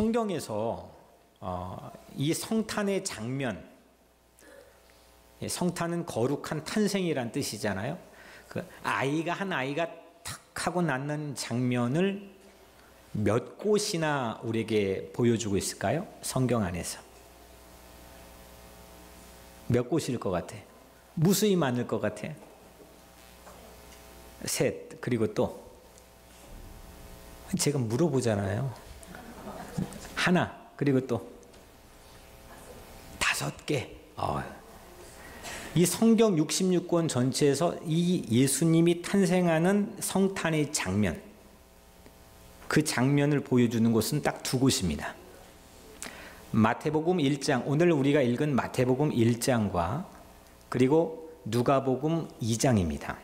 성경에서 이 성탄의 장면, 성탄은 거룩한 탄생이란 뜻이잖아요. 그 한 아이가 탁 하고 낳는 장면을 몇 곳이나 우리에게 보여주고 있을까요? 성경 안에서 몇 곳일 것 같아? 무수히 많을 것 같아. 셋. 그리고 또 제가 물어보잖아요. 하나. 그리고 또 5개. 이 성경 66권 전체에서 이 예수님이 탄생하는 성탄의 장면, 그 장면을 보여주는 곳은 딱 2곳입니다. 마태복음 1장, 오늘 우리가 읽은 마태복음 1장과 그리고 누가복음 2장입니다.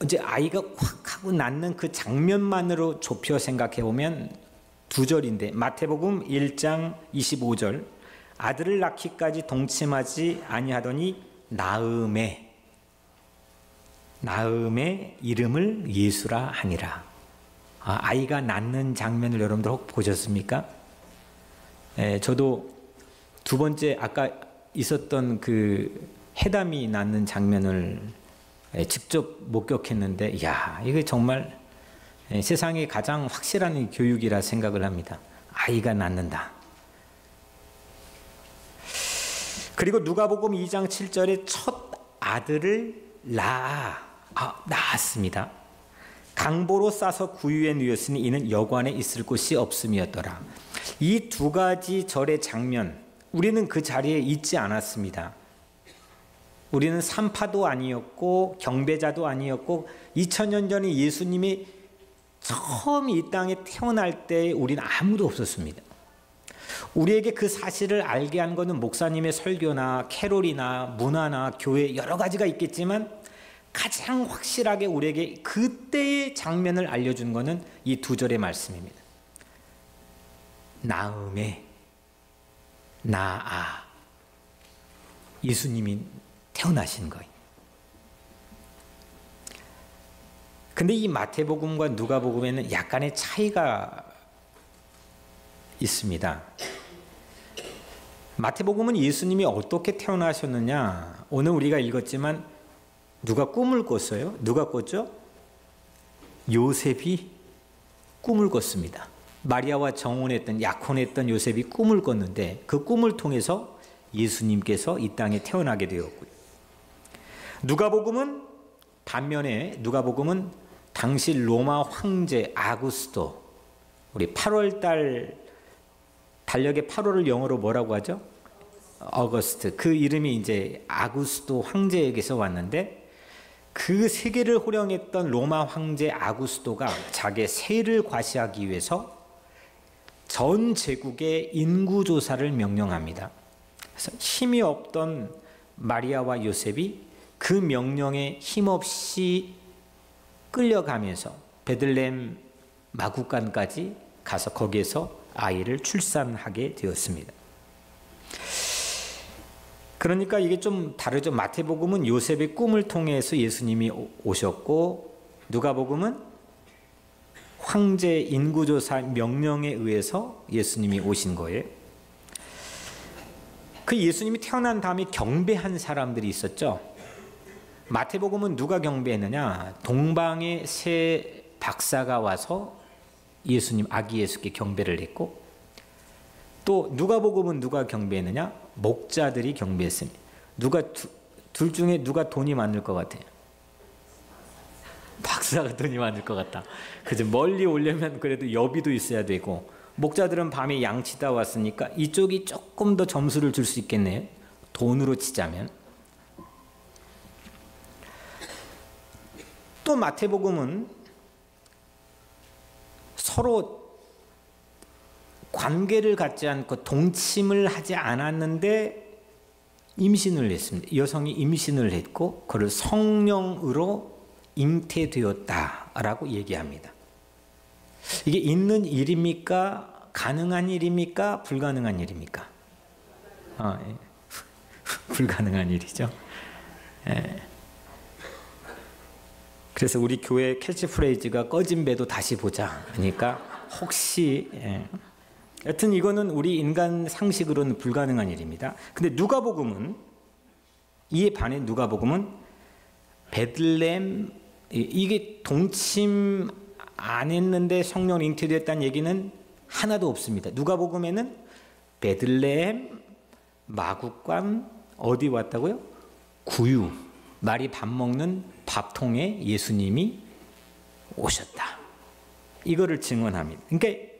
이제 아이가 확 하고 낳는 그 장면만으로 좁혀 생각해 보면 2절인데, 마태복음 1장 25절, 아들을 낳기까지 동침하지 아니하더니 나음의 이름을 예수라 하니라. 아이가 낳는 장면을 여러분들 혹 보셨습니까? 저도 2번째 아까 있었던 그 해담이 낳는 장면을 직접 목격했는데, 이야, 이게 정말 세상에 가장 확실한 교육이라 생각을 합니다. 아이가 낳는다. 그리고 누가복음 2장 7절에 첫 아들을 낳았습니다. 강보로 싸서 구유에 누였으니 이는 여관에 있을 곳이 없음이었더라. 이 2가지 절의 장면, 우리는 그 자리에 있지 않았습니다. 우리는 산파도 아니었고 경배자도 아니었고 2000년 전에 예수님이 처음 이 땅에 태어날 때 우리는 아무도 없었습니다. 우리에게 그 사실을 알게 한 것은 목사님의 설교나 캐롤이나 문화나 교회 여러 가지가 있겠지만, 가장 확실하게 우리에게 그때의 장면을 알려준 것은 이 2절의 말씀입니다. 나음에 예수님이 태어나신 거예요. 근데 이 마태복음과 누가복음에는 약간의 차이가 있습니다. 마태복음은 예수님이 어떻게 태어나셨느냐, 오늘 우리가 읽었지만 누가 꿈을 꿨어요? 누가 꿨죠? 요셉이 꿈을 꿨습니다. 마리아와 약혼했던 요셉이 꿈을 꿨는데, 그 꿈을 통해서 예수님께서 이 땅에 태어나게 되었고요. 누가복음은 반면에 당시 로마 황제 아구스토, 우리 8월달 달력의 8월을 영어로 뭐라고 하죠? 어거스트. 그 이름이 이제 아구스토 황제에게서 왔는데, 그 세계를 호령했던 로마 황제 아구스토가 자기의 세를 과시하기 위해서 전 제국의 인구조사를 명령합니다. 그래서 힘이 없던 마리아와 요셉이 그 명령에 힘없이 끌려가면서 베들레헴 마구간까지 가서 거기에서 아이를 출산하게 되었습니다. 그러니까 이게 좀 다르죠. 마태복음은 요셉의 꿈을 통해서 예수님이 오셨고, 누가복음은 황제 인구조사 명령에 의해서 예수님이 오신 거예요. 그 예수님이 태어난 다음에 경배한 사람들이 있었죠. 마태복음은 누가 경배했느냐? 동방의 세 박사가 와서 아기 예수께 경배를 했고, 또 누가복음은 누가 경배했느냐? 목자들이 경배했습니다. 둘 중에 누가 돈이 많을 것 같아요? 박사가 돈이 많을 것 같다. 그죠? 멀리 오려면 그래도 여비도 있어야 되고, 목자들은 밤에 양 치다 왔으니까 이쪽이 조금 더 점수를 줄 수 있겠네요. 돈으로 치자면. 또 마태복음은 서로 관계를 갖지 않고 동침을 하지 않았는데 임신을 했습니다. 여성이 임신을 했고 그를 성령으로 잉태되었다라고 얘기합니다. 이게 있는 일입니까? 가능한 일입니까? 불가능한 일입니까? 예. 불가능한 일이죠. 예. 그래서 우리 교회 캐치프레이즈가 꺼진 배도 다시 보자. 그러니까 혹시 여튼 이거는 우리 인간 상식으로는 불가능한 일입니다. 근데 누가복음은 이에 반해 누가복음은 베들레헴 이게 동침 안 했는데 성령 잉태됐다는 얘기는 하나도 없습니다. 누가복음에는 베들레헴 마구간 어디 왔다고요? 구유 말이 밥 먹는 밥통에 예수님이 오셨다. 이거를 증언합니다. 그러니까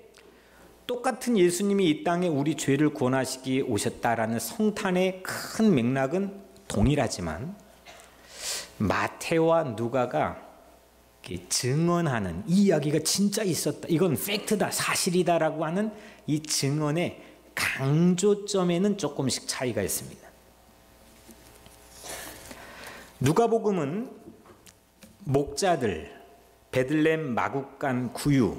똑같은 예수님이 이 땅에 우리 죄를 구원하시기 오셨다라는 성탄의 큰 맥락은 동일하지만 마태와 누가가 증언하는 이 이야기가 진짜 있었다. 이건 팩트다, 사실이다라고 하는 이 증언의 강조점에는 조금씩 차이가 있습니다. 누가복음은 목자들, 베들레헴 마구간 구유,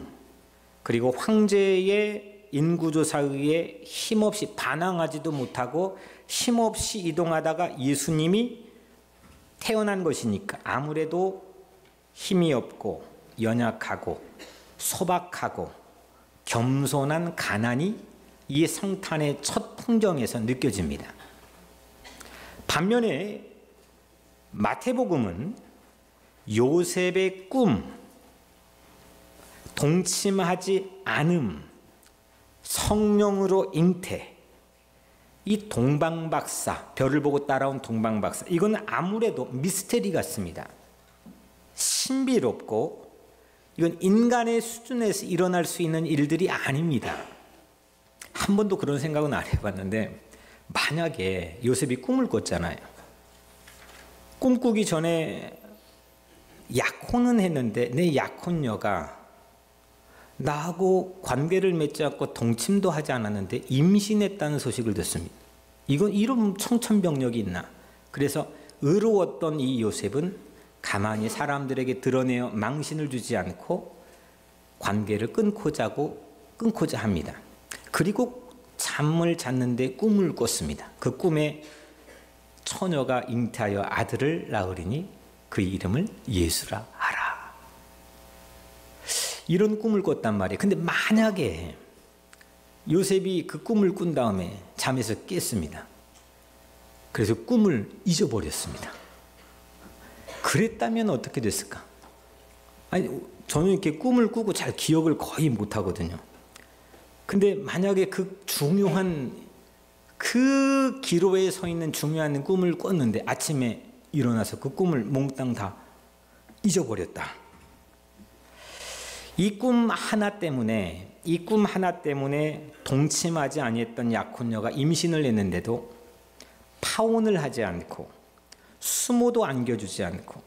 그리고 황제의 인구조사에 의해 힘없이 반항하지도 못하고 힘없이 이동하다가 예수님이 태어난 것이니까 아무래도 힘이 없고 연약하고 소박하고 겸손한 가난이 이 성탄의 첫 풍경에서 느껴집니다. 반면에 마태복음은 요셉의 꿈, 동침하지 않음, 성령으로 잉태, 이 동방박사, 별을 보고 따라온 동방박사, 이건 아무래도 미스테리 같습니다. 신비롭고 이건 인간의 수준에서 일어날 수 있는 일들이 아닙니다. 한 번도 그런 생각은 안 해봤는데 만약에 요셉이 꿈을 꿨잖아요. 꿈꾸기 전에 약혼은 했는데 내 약혼녀가 나하고 관계를 맺지 않고 동침도 하지 않았는데 임신했다는 소식을 듣습니다. 이건 이런 청천벽력이 있나? 그래서 의로웠던 이 요셉은 가만히 사람들에게 드러내어 망신을 주지 않고 관계를 끊고자 합니다. 그리고 잠을 잤는데 꿈을 꿨습니다. 그 꿈에 처녀가 잉태하여 아들을 낳으리니 그 이름을 예수라 하라. 이런 꿈을 꿨단 말이에요. 근데 만약에 요셉이 그 꿈을 꾼 다음에 잠에서 깼습니다. 그래서 꿈을 잊어버렸습니다. 그랬다면 어떻게 됐을까? 아니, 저는 이렇게 꿈을 꾸고 잘 기억을 거의 못하거든요. 근데 만약에 그 중요한 그 기로에 서 있는 중요한 꿈을 꿨는데 아침에 일어나서 그 꿈을 몽땅 다 잊어버렸다. 이 꿈 하나 때문에 동침하지 아니했던 약혼녀가 임신을 했는데도 파혼을 하지 않고 수모도 안겨주지 않고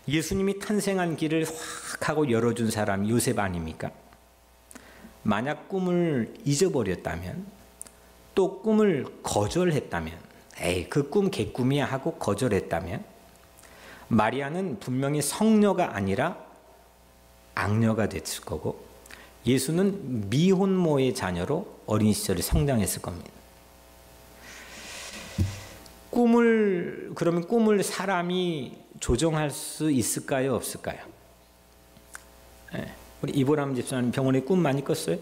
예수님이 탄생한 길을 확 하고 열어준 사람이 요셉 아닙니까? 만약 꿈을 잊어버렸다면 또 꿈을 거절했다면 에이 그 꿈 개꿈이야 하고 거절했다면 마리아는 분명히 성녀가 아니라 악녀가 됐을 거고 예수는 미혼모의 자녀로 어린 시절에 성장했을 겁니다. 그러면 꿈을 사람이 조정할 수 있을까요? 없을까요? 우리 이보람 집사님 병원에 꿈 많이 꿨어요?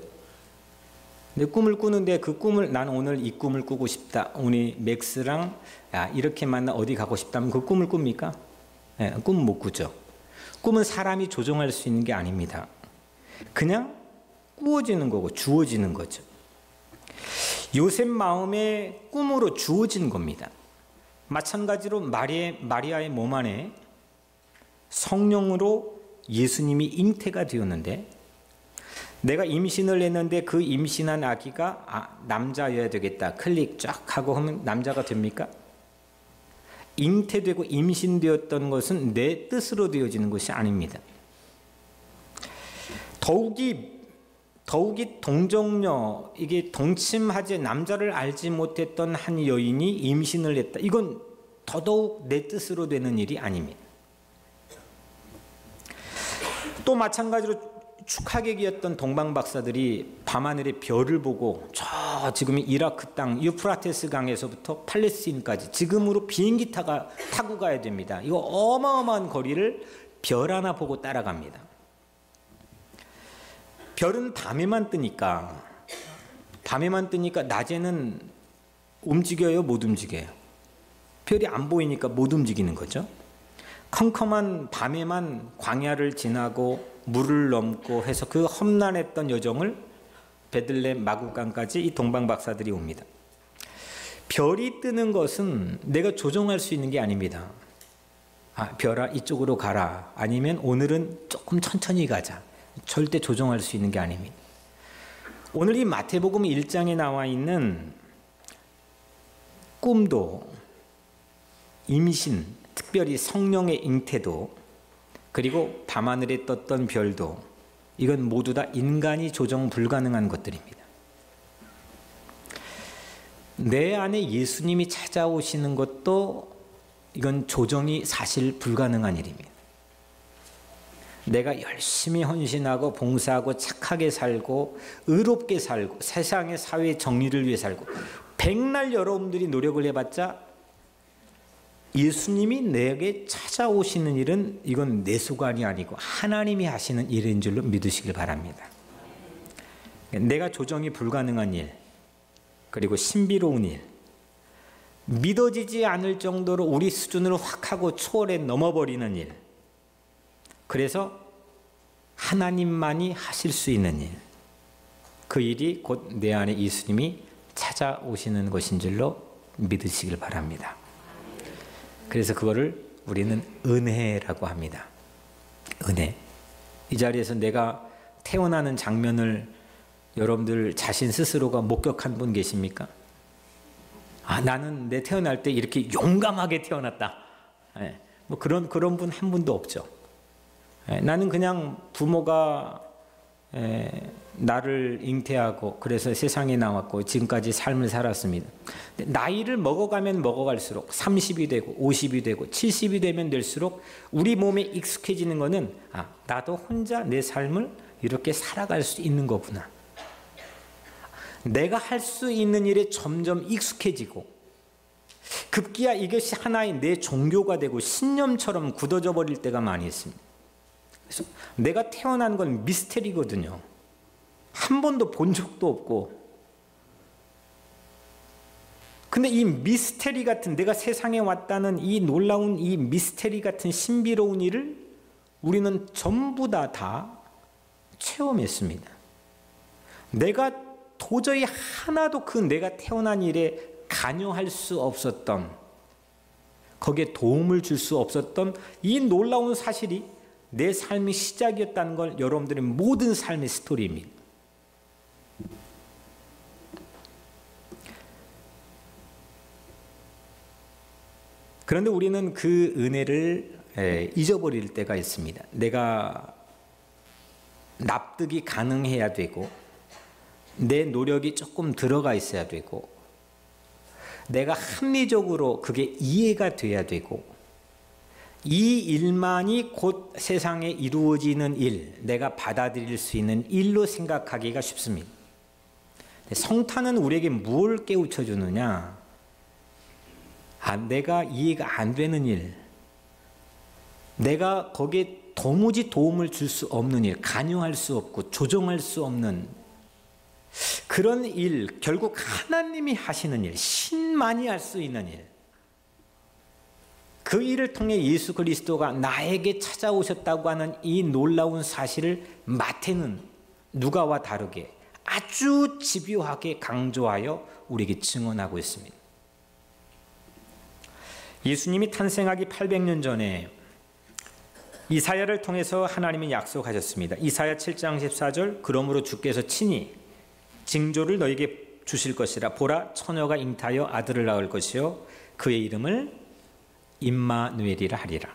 근데 꿈을 꾸는데 그 꿈을 난 오늘 이 꿈을 꾸고 싶다. 우리 맥스랑 이렇게 만나 어디 가고 싶다면 그 꿈을 꿉니까? 꿈 못 꾸죠. 꿈은 사람이 조정할 수 있는 게 아닙니다. 그냥 꾸어지는 거고 주어지는 거죠. 요셉 마음에 꿈으로 주어진 겁니다. 마찬가지로 마리아의 몸 안에 성령으로 예수님이 잉태가 되었는데 내가 임신을 했는데 그 임신한 아기가 남자여야 되겠다. 클릭 쫙 하고 하면 남자가 됩니까? 잉태되고 임신되었던 것은 내 뜻으로 되어지는 것이 아닙니다. 더욱이 동정녀, 이게 동침하지 남자를 알지 못했던 한 여인이 임신을 했다. 이건 더더욱 내 뜻으로 되는 일이 아닙니다. 또 마찬가지로 축하객이었던 동방박사들이 밤하늘의 별을 보고 저 지금 이라크 땅 유프라테스 강에서부터 팔레스틴까지 지금으로 비행기 타고 가야 됩니다. 이거 어마어마한 거리를 별 하나 보고 따라갑니다. 별은 밤에만 뜨니까 낮에는 움직여요, 못 움직여요? 별이 안 보이니까 못 움직이는 거죠. 컴컴한 밤에만 광야를 지나고 물을 넘고 해서 그 험난했던 여정을 베들레헴 마구간까지 이 동방 박사들이 옵니다. 별이 뜨는 것은 내가 조종할 수 있는 게 아닙니다. 별아 이쪽으로 가라, 아니면 오늘은 조금 천천히 가자. 절대 조종할 수 있는 게 아닙니다. 오늘 이 마태복음 1장에 나와 있는 꿈도, 임신, 특별히 성령의 잉태도, 그리고 밤하늘에 떴던 별도, 이건 모두 다 인간이 조정 불가능한 것들입니다. 내 안에 예수님이 찾아오시는 것도 이건 조정이 사실 불가능한 일입니다. 내가 열심히 헌신하고 봉사하고 착하게 살고 의롭게 살고 세상의 사회 정의를 위해 살고 백날 여러분들이 노력을 해봤자 예수님이 내게 찾아오시는 일은 이건 내 소관이 아니고 하나님이 하시는 일인 줄로 믿으시길 바랍니다. 내가 조정이 불가능한 일, 그리고 신비로운 일, 믿어지지 않을 정도로 우리 수준을 확 하고 초월해 넘어버리는 일, 그래서 하나님만이 하실 수 있는 일, 그 일이 곧 내 안에 예수님이 찾아오시는 것인 줄로 믿으시길 바랍니다. 그래서 그거를 우리는 은혜라고 합니다. 은혜. 이 자리에서 내가 태어나는 장면을 여러분들 자신 스스로가 목격한 분 계십니까? 나는 내 태어날 때 이렇게 용감하게 태어났다. 뭐 그런 분 한 분도 없죠. 나는 그냥 부모가 나를 잉태하고 그래서 세상에 나왔고 지금까지 삶을 살았습니다. 나이를 먹어가면 먹어갈수록 30이 되고 50이 되고 70이 되면 될수록 우리 몸에 익숙해지는 것은 나도 혼자 내 삶을 이렇게 살아갈 수 있는 거구나. 내가 할 수 있는 일에 점점 익숙해지고 급기야 이것이 하나의 내 종교가 되고 신념처럼 굳어져 버릴 때가 많이 있습니다. 그래서 내가 태어난 건 미스테리거든요. 한 번도 본 적도 없고. 근데 이 미스테리 같은, 내가 세상에 왔다는 이 놀라운 이 미스테리 같은 신비로운 일을 우리는 전부 다 체험했습니다. 내가 도저히 하나도 그 내가 태어난 일에 관여할 수 없었던, 거기에 도움을 줄 수 없었던 이 놀라운 사실이 내 삶의 시작이었다는 걸 여러분들의 모든 삶의 스토리입니다. 그런데 우리는 그 은혜를 잊어버릴 때가 있습니다. 내가 납득이 가능해야 되고 내 노력이 조금 들어가 있어야 되고 내가 합리적으로 그게 이해가 돼야 되고 이 일만이 곧 세상에 이루어지는 일, 내가 받아들일 수 있는 일로 생각하기가 쉽습니다. 성탄은 우리에게 뭘 깨우쳐 주느냐? 내가 이해가 안 되는 일, 내가 거기에 도무지 도움을 줄 수 없는 일, 관여할 수 없고 조정할 수 없는 그런 일, 결국 하나님이 하시는 일, 신만이 할 수 있는 일, 그 일을 통해 예수 그리스도가 나에게 찾아오셨다고 하는 이 놀라운 사실을 마태는 누가와 다르게 아주 집요하게 강조하여 우리에게 증언하고 있습니다. 예수님이 탄생하기 800년 전에 이사야를 통해서 하나님이 약속하셨습니다. 이사야 7장 14절, 그러므로 주께서 친히 징조를 너에게 주실 것이라. 보라, 처녀가 잉타하여 아들을 낳을 것이요 그의 이름을 임마누엘이라 하리라.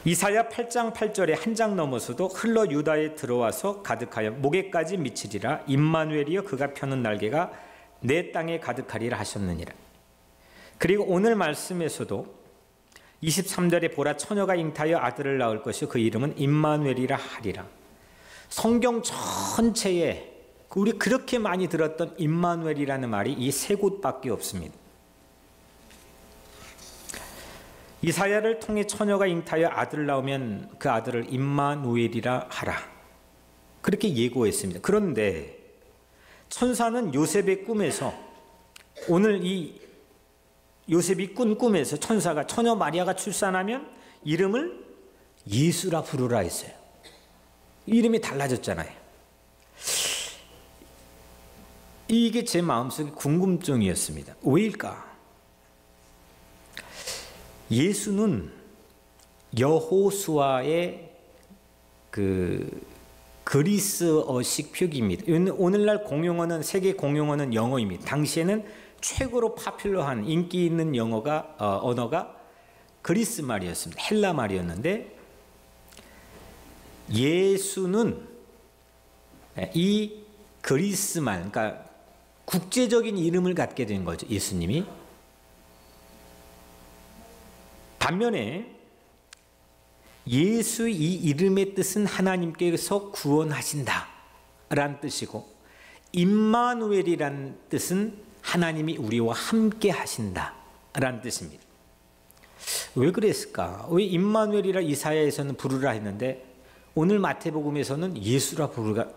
이사야 8장 8절에 한 장 넘어서도 흘러 유다에 들어와서 가득하여 목에까지 미치리라. 임마누엘이여 그가 펴는 날개가 내 땅에 가득하리라 하셨느니라. 그리고 오늘 말씀에서도 23절에 보라, 처녀가 잉타하여 아들을 낳을 것이요 그 이름은 임마누엘이라 하리라. 성경 전체에 우리 그렇게 많이 들었던 임마누엘이라는 말이 이 세 곳밖에 없습니다. 이사야를 통해 처녀가 잉타하여 아들을 낳으면 그 아들을 임마누엘이라 하라. 그렇게 예고했습니다. 그런데 천사는 요셉의 꿈에서, 오늘 이 요셉이 꾼 꿈에서 천사가 처녀 마리아가 출산하면 이름을 예수라 부르라 했어요. 이름이 달라졌잖아요. 이게 제 마음속의 궁금증이었습니다. 왜일까? 예수는 여호수아의 그리스어식 표기입니다. 오늘날 공용어는, 세계 공용어는 영어입니다. 당시에는 최고로 파퓰러한 인기 있는 언어가 그리스 말이었습니다. 헬라 말이었는데, 예수는 이 그리스 말, 그러니까 국제적인 이름을 갖게 된 거죠. 예수님이. 반면에 예수의 이 이름의 뜻은 하나님께서 구원하신다 라는 뜻이고, 임마누엘이라는 뜻은 하나님이 우리와 함께 하신다 라는 뜻입니다. 왜 그랬을까? 왜 임마누엘이라 이사야에서는 부르라 했는데 오늘 마태복음에서는 예수라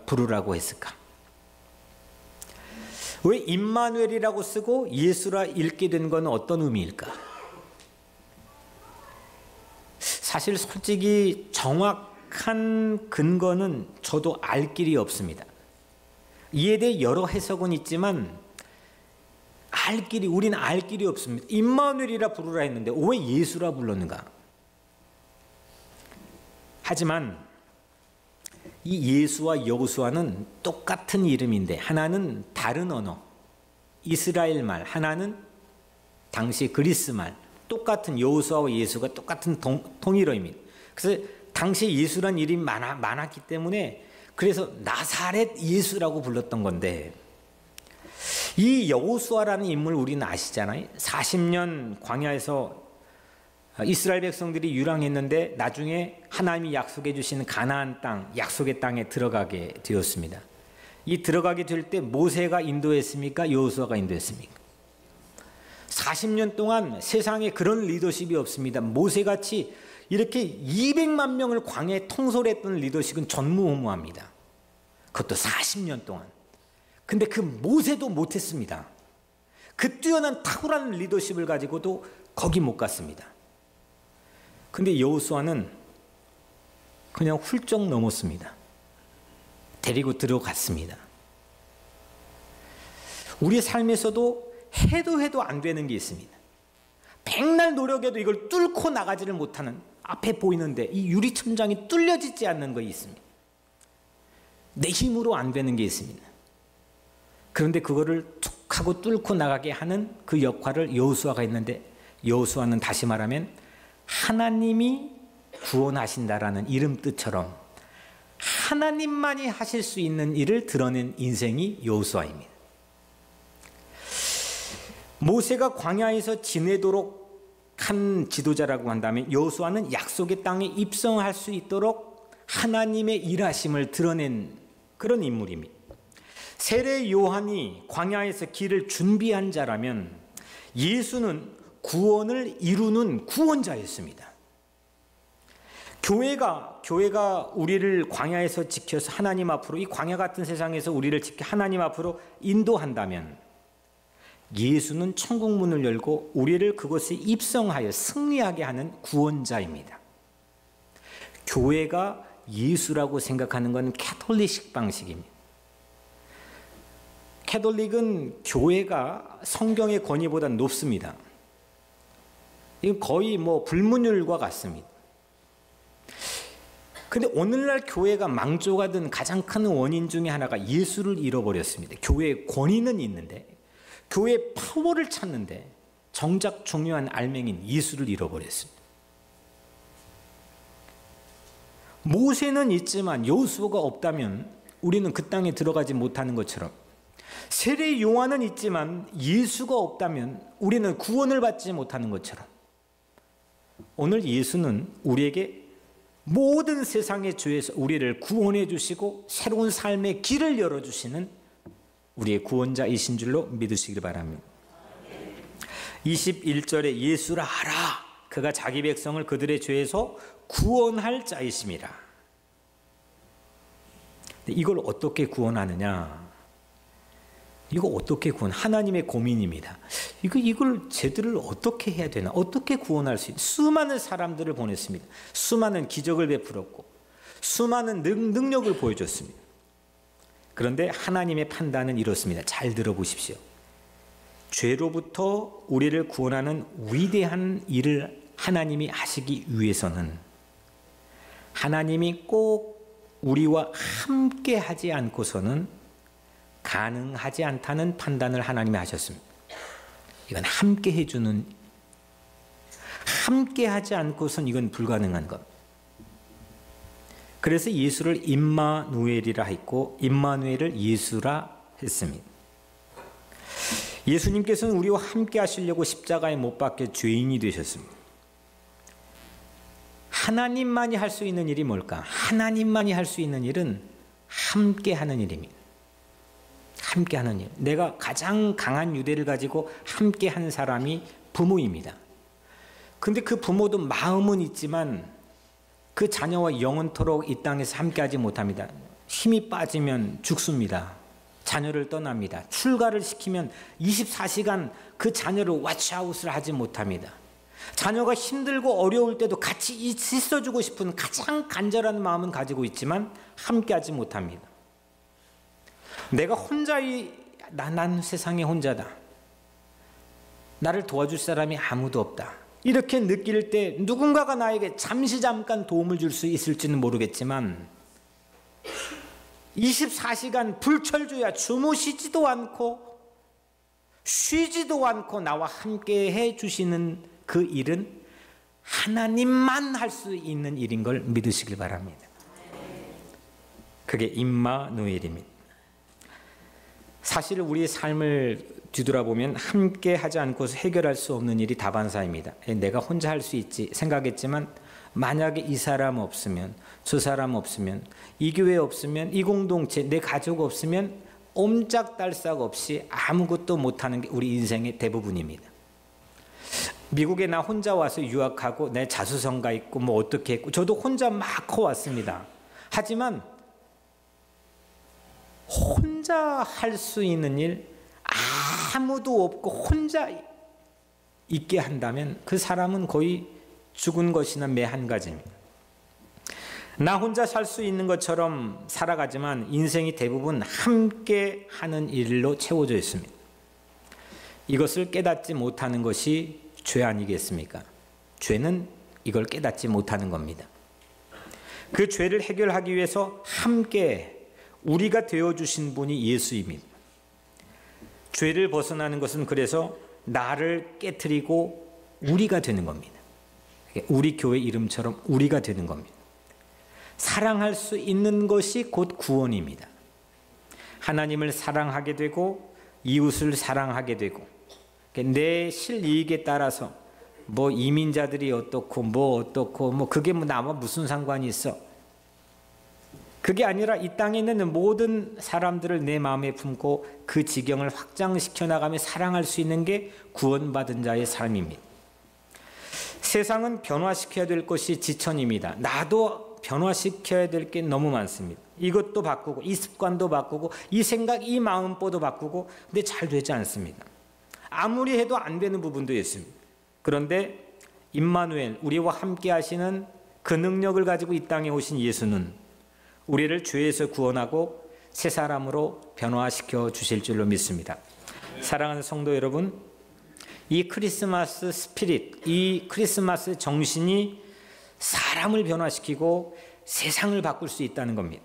부르라고 했을까? 왜 임마누엘이라고 쓰고 예수라 읽게 된 건 어떤 의미일까? 사실 솔직히 정확한 근거는 저도 알 길이 없습니다. 이에 대해 여러 해석은 있지만 우리는 알 길이 없습니다. 임마누엘이라 부르라 했는데 왜 예수라 불렀는가? 하지만 이 예수와 여호수아는 똑같은 이름인데 하나는 다른 언어, 이스라엘 말, 하나는 당시 그리스 말, 똑같은 여호수아와 예수가 똑같은 통일어입니다. 그래서 당시 예수란 이름이 많았기 때문에 그래서 나사렛 예수라고 불렀던 건데, 이 여호수아라는 인물 우리는 아시잖아요. 40년 광야에서 이스라엘 백성들이 유랑했는데 나중에 하나님이 약속해 주시는 가나안 땅, 약속의 땅에 들어가게 되었습니다. 이 들어가게 될 때 모세가 인도했습니까? 여호수아가 인도했습니까? 40년 동안 세상에 그런 리더십이 없습니다. 모세같이 이렇게 200만 명을 광야에 통솔했던 리더십은 전무후무합니다. 그것도 40년 동안. 근데 그 모세도 못했습니다. 그 뛰어난 탁월한 리더십을 가지고도 거기 못 갔습니다. 근데 여호수아는 그냥 훌쩍 넘었습니다. 데리고 들어갔습니다. 우리의 삶에서도 해도 안 되는 게 있습니다. 백날 노력해도 이걸 뚫고 나가지를 못하는, 앞에 보이는데 이 유리천장이 뚫려지지 않는 거 있습니다. 내 힘으로 안 되는 게 있습니다. 그런데 그거를 툭 하고 뚫고 나가게 하는 그 역할을 여호수아가 했는데, 여호수아는 다시 말하면 하나님이 구원하신다라는 이름 뜻처럼 하나님만이 하실 수 있는 일을 드러낸 인생이 여호수아입니다. 모세가 광야에서 지내도록 한 지도자라고 한다면 여호수아는 약속의 땅에 입성할 수 있도록 하나님의 일하심을 드러낸 그런 인물입니다. 세례 요한이 광야에서 길을 준비한 자라면 예수는 구원을 이루는 구원자였습니다. 교회가 우리를 광야에서 지켜서 하나님 앞으로, 이 광야 같은 세상에서 우리를 지켜 하나님 앞으로 인도한다면 예수는 천국 문을 열고 우리를 그곳에 입성하여 승리하게 하는 구원자입니다. 교회가 예수라고 생각하는 건 캐톨릭식 방식입니다. 캐톨릭은 교회가 성경의 권위보다 높습니다. 이건 거의 불문율과 같습니다. 근데 오늘날 교회가 망조가 든 가장 큰 원인 중에 하나가 예수를 잃어버렸습니다. 교회의 권위는 있는데, 교회의 파워를 찾는데 정작 중요한 알맹이인 예수를 잃어버렸습니다. 모세는 있지만 여호수아가 없다면 우리는 그 땅에 들어가지 못하는 것처럼, 세례 요한은 있지만 예수가 없다면 우리는 구원을 받지 못하는 것처럼, 오늘 예수는 우리에게 모든 세상의 죄에서 우리를 구원해 주시고 새로운 삶의 길을 열어주시는 우리의 구원자이신 줄로 믿으시길 바랍니다. 21절에 예수라 하라 그가 자기 백성을 그들의 죄에서 구원할 자이심이라. 이걸 어떻게 구원하느냐? 이거 어떻게 하나님의 고민입니다. 이걸 제대로 어떻게 해야 되나? 어떻게 구원할 수 있나? 수많은 사람들을 보냈습니다. 수많은 기적을 베풀었고 수많은 능력을 보여줬습니다. 그런데 하나님의 판단은 이렇습니다. 잘 들어보십시오. 죄로부터 우리를 구원하는 위대한 일을 하나님이 하시기 위해서는 하나님이 꼭 우리와 함께 하지 않고서는 가능하지 않다는 판단을 하나님이 하셨습니다. 이건 함께 해주는, 함께 하지 않고선 이건 불가능한 것. 그래서 예수를 임마누엘이라 했고 임마누엘을 예수라 했습니다. 예수님께서는 우리와 함께 하시려고 십자가에 못 박혀 죄인이 되셨습니다. 하나님만이 할 수 있는 일이 뭘까? 하나님만이 할 수 있는 일은 함께 하는 일입니다. 함께 하는 일. 내가 가장 강한 유대를 가지고 함께 한 사람이 부모입니다. 근데 그 부모도 마음은 있지만 그 자녀와 영원토록 이 땅에서 함께 하지 못합니다. 힘이 빠지면 죽습니다. 자녀를 떠납니다. 출가를 시키면 24시간 그 자녀를 왓츠아웃을 하지 못합니다. 자녀가 힘들고 어려울 때도 같이 있어주고 싶은 가장 간절한 마음은 가지고 있지만 함께 하지 못합니다. 내가 난 세상에 혼자다. 나를 도와줄 사람이 아무도 없다. 이렇게 느낄 때 누군가가 나에게 잠깐 도움을 줄 수 있을지는 모르겠지만 24시간 불철주야 주무시지도 않고 쉬지도 않고 나와 함께 해주시는 그 일은 하나님만 할 수 있는 일인 걸 믿으시길 바랍니다. 그게 임마누엘입니다. 사실 우리의 삶을 뒤돌아보면 함께 하지 않고서 해결할 수 없는 일이 다반사입니다. 내가 혼자 할 수 있지 생각했지만 만약에 이 사람 없으면 저 사람 없으면 이 교회 없으면 이 공동체 내 가족 없으면 옴짝달싹 없이 아무것도 못하는 게 우리 인생의 대부분입니다. 미국에 나 혼자 와서 유학하고 내 자수성가 있고 뭐 어떻게 했고 저도 혼자 막 커왔습니다. 하지만 혼자 할 수 있는 일 아무도 없고 혼자 있게 한다면 그 사람은 거의 죽은 것이나 매 한 가지입니다. 나 혼자 살 수 있는 것처럼 살아가지만 인생이 대부분 함께 하는 일로 채워져 있습니다. 이것을 깨닫지 못하는 것이 죄 아니겠습니까? 죄는 이걸 깨닫지 못하는 겁니다. 그 죄를 해결하기 위해서 함께 우리가 되어주신 분이 예수입니다. 죄를 벗어나는 것은 그래서 나를 깨트리고 우리가 되는 겁니다. 우리 교회 이름처럼 우리가 되는 겁니다. 사랑할 수 있는 것이 곧 구원입니다. 하나님을 사랑하게 되고 이웃을 사랑하게 되고 내 실이익에 따라서 뭐 이민자들이 어떻고 뭐 어떻고 뭐 그게 뭐 나와 무슨 상관이 있어? 그게 아니라 이 땅에 있는 모든 사람들을 내 마음에 품고 그 지경을 확장시켜 나가며 사랑할 수 있는 게 구원받은 자의 삶입니다. 세상은 변화시켜야 될 것이 지천입니다. 나도 변화시켜야 될 게 너무 많습니다. 이것도 바꾸고 이 습관도 바꾸고 이 생각 이 마음보도 바꾸고 근데 잘 되지 않습니다. 아무리 해도 안 되는 부분도 있습니다. 그런데 임마누엘 우리와 함께 하시는 그 능력을 가지고 이 땅에 오신 예수는 우리를 죄에서 구원하고 새 사람으로 변화시켜 주실 줄로 믿습니다. 사랑하는 성도 여러분, 이 크리스마스 스피릿, 이 크리스마스 정신이 사람을 변화시키고 세상을 바꿀 수 있다는 겁니다.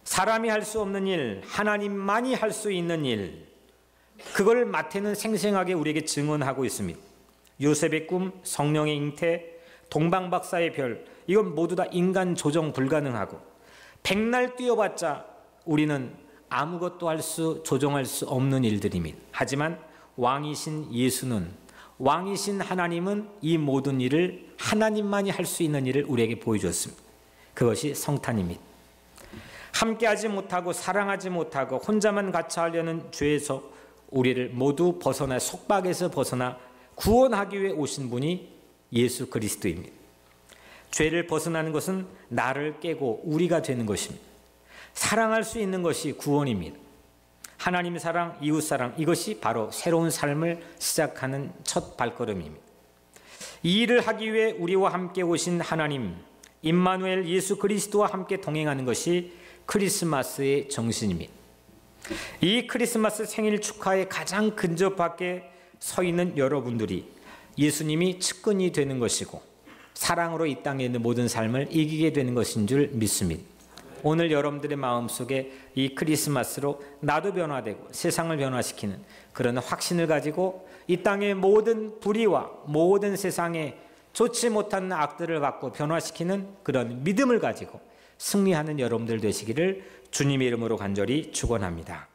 사람이 할 수 없는 일, 하나님만이 할 수 있는 일, 그걸 마태는 생생하게 우리에게 증언하고 있습니다. 요셉의 꿈, 성령의 잉태, 동방박사의 별, 이건 모두 다 인간 조정 불가능하고 백날 뛰어봤자 우리는 아무것도 조정할 수 없는 일들입니다. 하지만 왕이신 예수는, 왕이신 하나님은 이 모든 일을 하나님만이 할 수 있는 일을 우리에게 보여줬습니다. 그것이 성탄입니다. 함께하지 못하고 사랑하지 못하고 혼자만 같이 하려는 죄에서 우리를 모두 벗어나 속박에서 벗어나 구원하기 위해 오신 분이 예수 그리스도입니다. 죄를 벗어나는 것은 나를 깨고 우리가 되는 것입니다. 사랑할 수 있는 것이 구원입니다. 하나님 사랑, 이웃 사랑, 이것이 바로 새로운 삶을 시작하는 첫 발걸음입니다. 이 일을 하기 위해 우리와 함께 오신 하나님, 임마누엘 예수 그리스도와 함께 동행하는 것이 크리스마스의 정신입니다. 이 크리스마스 생일 축하에 가장 근접하게 서 있는 여러분들이 예수님이 측근이 되는 것이고 사랑으로 이 땅에 있는 모든 삶을 이기게 되는 것인 줄 믿습니다. 오늘 여러분들의 마음속에 이 크리스마스로 나도 변화되고 세상을 변화시키는 그런 확신을 가지고 이 땅의 모든 불의와 모든 세상에 좋지 못한 악들을 받고 변화시키는 그런 믿음을 가지고 승리하는 여러분들 되시기를 주님의 이름으로 간절히 축원합니다.